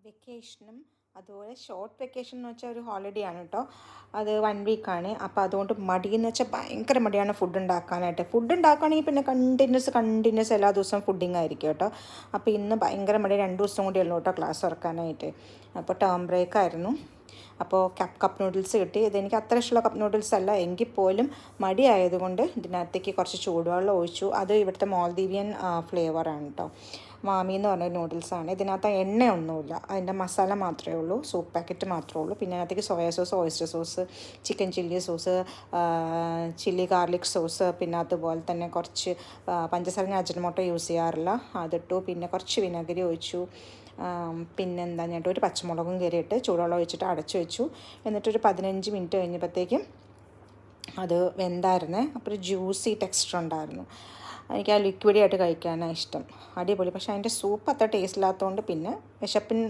വെക്കേഷനും അതുപോലെ short vacation എന്ന് വെച്ചാൽ ഒരു ഹോളിഡേ ആണ് കേട്ടോ. അത് 1 വീക്കാണ്. അപ്പോൾ അതുകൊണ്ട് മടിയെന്ന് വെച്ചാൽ ഭയങ്കര മടിയാണ് ഫുഡ് ഉണ്ടാക്കാനായിട്ട്. ഫുഡ് ഉണ്ടാക്കുകയാണെങ്കിൽ പിന്നെ കണ്ടിന്യൂസ് എല്ലാ ദിവസവും ഫുഡിങ് ആയിരിക്കും കേട്ടോ. അപ്പോൾ ഇന്ന് ഭയങ്കര മടി, 2 ദിവസം കൂടി ഉള്ളൂ കേട്ടോ ക്ലാസ് തുറക്കാനായിട്ട്. അപ്പോൾ ടേം ബ്രേക്ക് ആയിരുന്നു. അപ്പോൾ കപ്പ് നൂഡിൽസ് കിട്ടി. ഇതെനിക്ക് അത്ര ഇഷ്ടമുള്ള കപ്പ് നൂഡിൽസ് അല്ല, എങ്കിൽ പോലും മടി ആയതുകൊണ്ട് ഇതിനകത്തേക്ക് കുറച്ച് ചൂടുവെള്ളം ഒഴിച്ചു. അത് ഇവിടുത്തെ മാൽദീവിയൻ ഫ്ലേവറാണ് കേട്ടോ. മാമി എന്ന് പറഞ്ഞ നൂഡിൽസാണ്. ഇതിനകത്ത് എണ്ണയൊന്നുമില്ല, അതിൻ്റെ മസാല മാത്രമേ ഉള്ളൂ, സൂപ്പ് പാക്കറ്റ് മാത്രമേ ഉള്ളൂ. പിന്നെ അതിനകത്തേക്ക് soya sauce, oyster sauce, chicken chilli sauce, chilli garlic sauce, പിന്നെ അതുപോലെ തന്നെ കുറച്ച് പഞ്ചസാര, ഞാൻ അജിനോമോട്ടോ യൂസ് ചെയ്യാറില്ല, അതിട്ടു. പിന്നെ കുറച്ച് വിനാഗിരി ഒഴിച്ചു. പിന്നെന്താ ഞാനിട്ട് ഒരു പച്ചമുളകും കയറിയിട്ട് ചൂടുവെള്ളം ഒഴിച്ചിട്ട് അടച്ചു വെച്ചു. എന്നിട്ടൊരു 15 മിനിറ്റ് കഴിഞ്ഞപ്പോഴത്തേക്കും അത് വെന്തായിരുന്നേ. അപ്പോൾ ഒരു ജ്യൂസി ടെക്സ്ചർ ഉണ്ടായിരുന്നു. എനിക്ക് ആ ലിക്വിഡി ആയിട്ട് കഴിക്കാനാണ് ഇഷ്ടം. അടിപൊളി. പക്ഷേ അതിൻ്റെ സൂപ്പ് അത്ര ടേസ്റ്റ് ഇല്ലാത്തതുകൊണ്ട് പിന്നെ വിശപ്പിന്